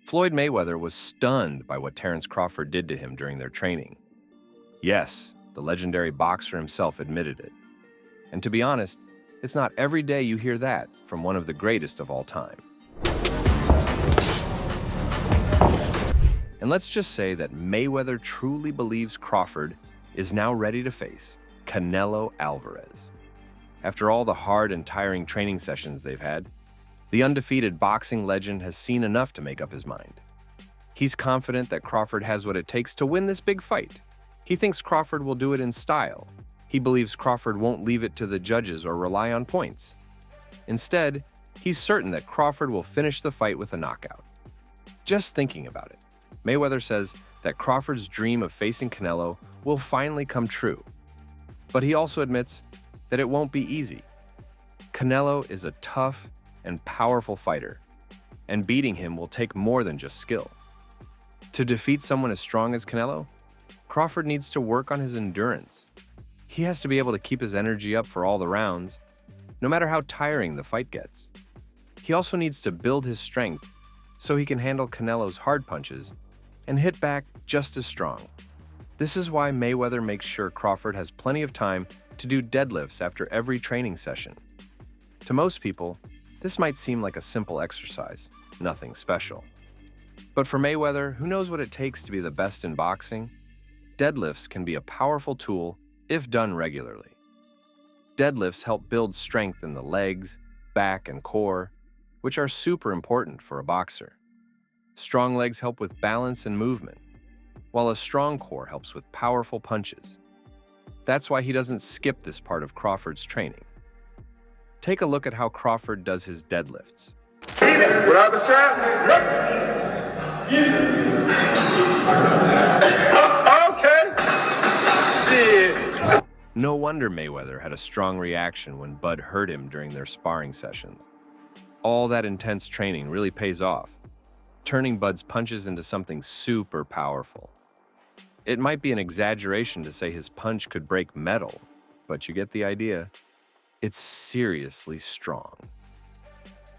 Floyd Mayweather was stunned by what Terence Crawford did to him during their training. Yes, the legendary boxer himself admitted it. And to be honest, it's not every day you hear that from one of the greatest of all time. And let's just say that Mayweather truly believes Crawford is now ready to face Canelo Alvarez. After all the hard and tiring training sessions they've had, the undefeated boxing legend has seen enough to make up his mind. He's confident that Crawford has what it takes to win this big fight. He thinks Crawford will do it in style. He believes Crawford won't leave it to the judges or rely on points. Instead, he's certain that Crawford will finish the fight with a knockout. Just thinking about it, Mayweather says that Crawford's dream of facing Canelo will finally come true. But he also admits that it won't be easy. Canelo is a tough and powerful fighter, and beating him will take more than just skill. To defeat someone as strong as Canelo, Crawford needs to work on his endurance. He has to be able to keep his energy up for all the rounds, no matter how tiring the fight gets. He also needs to build his strength so he can handle Canelo's hard punches and hit back just as strong. This is why Mayweather makes sure Crawford has plenty of time to do deadlifts after every training session. To most people, this might seem like a simple exercise, nothing special. But for Mayweather, who knows what it takes to be the best in boxing, deadlifts can be a powerful tool if done regularly. Deadlifts help build strength in the legs, back, and core, which are super important for a boxer. Strong legs help with balance and movement, while a strong core helps with powerful punches. That's why he doesn't skip this part of Crawford's training. Take a look at how Crawford does his deadlifts. Without the strap? Okay. Shit. No wonder Mayweather had a strong reaction when Bud hurt him during their sparring sessions. All that intense training really pays off, turning Bud's punches into something super powerful. It might be an exaggeration to say his punch could break metal, but you get the idea. It's seriously strong.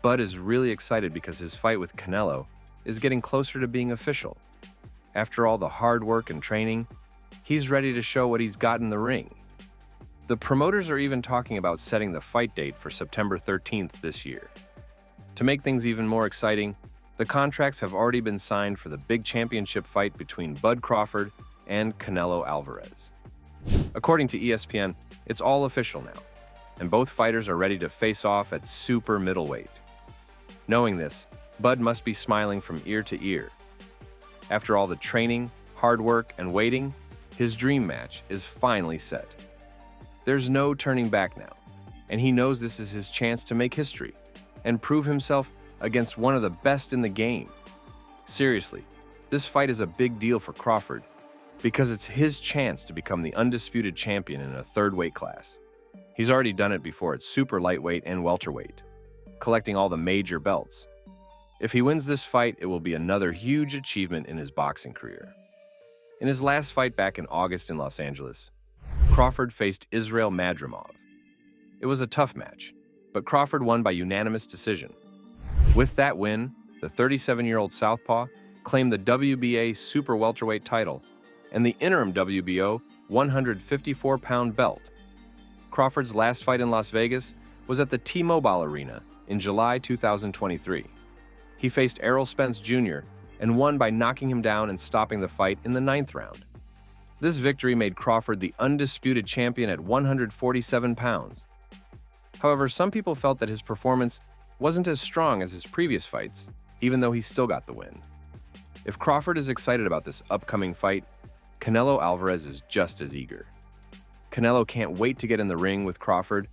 Bud is really excited because his fight with Canelo is getting closer to being official. After all the hard work and training, he's ready to show what he's got in the ring. The promoters are even talking about setting the fight date for September 13th this year. To make things even more exciting, the contracts have already been signed for the big championship fight between Bud Crawford and Canelo Alvarez. According to ESPN, it's all official now, and both fighters are ready to face off at super middleweight. Knowing this, Bud must be smiling from ear to ear. After all the training, hard work, and waiting, his dream match is finally set. There's no turning back now, and he knows this is his chance to make history and prove himself against one of the best in the game. Seriously, this fight is a big deal for Crawford because it's his chance to become the undisputed champion in a third weight class. He's already done it before at super lightweight and welterweight, collecting all the major belts. If he wins this fight, it will be another huge achievement in his boxing career. In his last fight back in August in Los Angeles, Crawford faced Israil Madrimov. It was a tough match, but Crawford won by unanimous decision. With that win, the 37-year-old southpaw claimed the WBA super welterweight title and the interim WBO 154-pound belt. Crawford's last fight in Las Vegas was at the T-Mobile Arena in July 2023. He faced Errol Spence Jr. and won by knocking him down and stopping the fight in the 9th round. This victory made Crawford the undisputed champion at 147 pounds. However, some people felt that his performance wasn't as strong as his previous fights, even though he still got the win. If Crawford is excited about this upcoming fight, Canelo Alvarez is just as eager. Canelo can't wait to get in the ring with Crawford.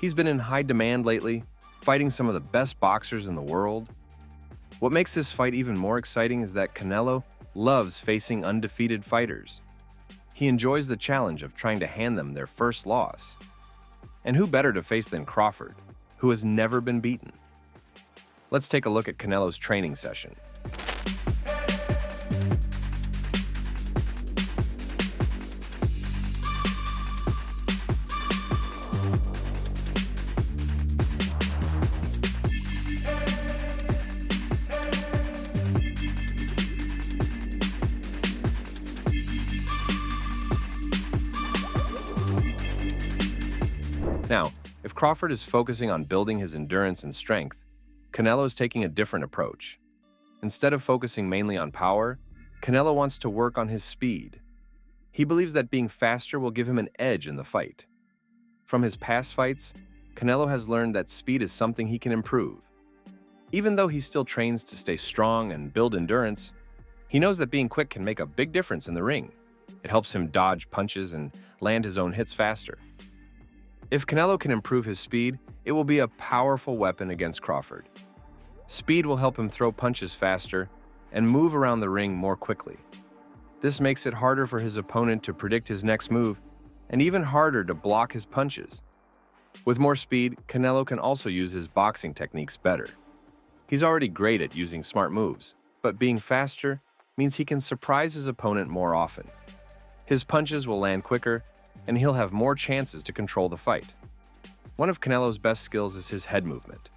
He's been in high demand lately, fighting some of the best boxers in the world. What makes this fight even more exciting is that Canelo loves facing undefeated fighters. He enjoys the challenge of trying to hand them their first loss. And who better to face than Crawford, who has never been beaten? Let's take a look at Canelo's training session. Now, if Crawford is focusing on building his endurance and strength, Canelo is taking a different approach. Instead of focusing mainly on power, Canelo wants to work on his speed. He believes that being faster will give him an edge in the fight. From his past fights, Canelo has learned that speed is something he can improve. Even though he still trains to stay strong and build endurance, he knows that being quick can make a big difference in the ring. It helps him dodge punches and land his own hits faster. If Canelo can improve his speed, it will be a powerful weapon against Crawford. Speed will help him throw punches faster and move around the ring more quickly. This makes it harder for his opponent to predict his next move and even harder to block his punches. With more speed, Canelo can also use his boxing techniques better. He's already great at using smart moves, but being faster means he can surprise his opponent more often. His punches will land quicker, and he'll have more chances to control the fight. One of Canelo's best skills is his head movement.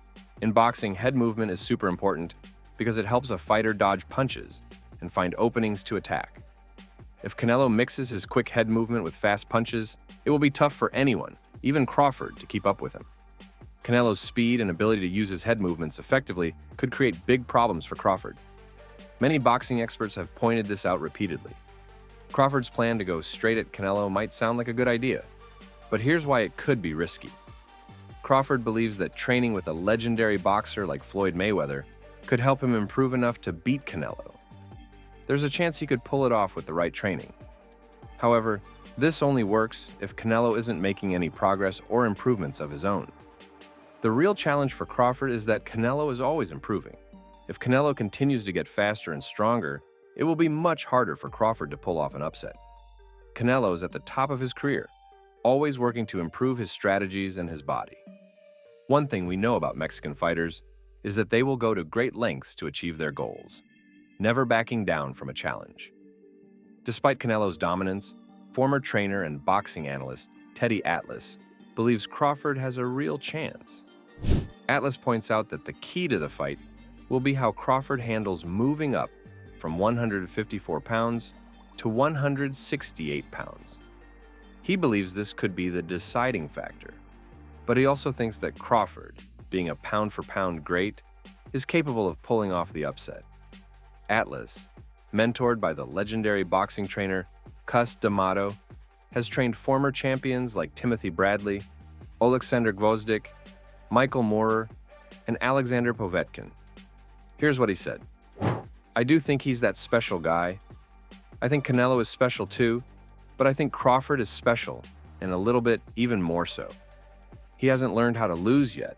In boxing, head movement is super important because it helps a fighter dodge punches and find openings to attack. If Canelo mixes his quick head movement with fast punches, it will be tough for anyone, even Crawford, to keep up with him. Canelo's speed and ability to use his head movements effectively could create big problems for Crawford. Many boxing experts have pointed this out repeatedly. Crawford's plan to go straight at Canelo might sound like a good idea, but here's why it could be risky. Crawford believes that training with a legendary boxer like Floyd Mayweather could help him improve enough to beat Canelo. There's a chance he could pull it off with the right training. However, this only works if Canelo isn't making any progress or improvements of his own. The real challenge for Crawford is that Canelo is always improving. If Canelo continues to get faster and stronger, it will be much harder for Crawford to pull off an upset. Canelo is at the top of his career, always working to improve his strategies and his body. One thing we know about Mexican fighters is that they will go to great lengths to achieve their goals, never backing down from a challenge. Despite Canelo's dominance, former trainer and boxing analyst Teddy Atlas believes Crawford has a real chance. Atlas points out that the key to the fight will be how Crawford handles moving up from 154 pounds to 168 pounds. He believes this could be the deciding factor, but he also thinks that Crawford, being a pound-for-pound great, is capable of pulling off the upset. Atlas, mentored by the legendary boxing trainer Cus D'Amato, has trained former champions like Timothy Bradley, Oleksandr Gvozdyk, Michael Moorer, and Alexander Povetkin. Here's what he said. I do think he's that special guy. I think Canelo is special too, but I think Crawford is special, and a little bit even more so. He hasn't learned how to lose yet.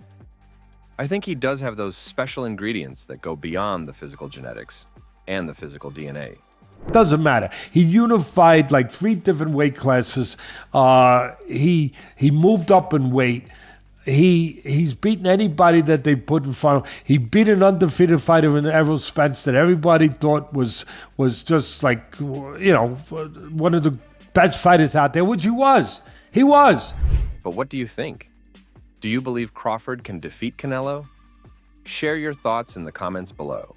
I think he does have those special ingredients that go beyond the physical genetics and the physical DNA. Doesn't matter. He unified like 3 different weight classes. He moved up in weight. He's beaten anybody that they put in front of him. He beat an undefeated fighter in Errol Spence that everybody thought was just like, one of the best fighters out there, which he was. He was. But what do you think? Do you believe Crawford can defeat Canelo? Share your thoughts in the comments below.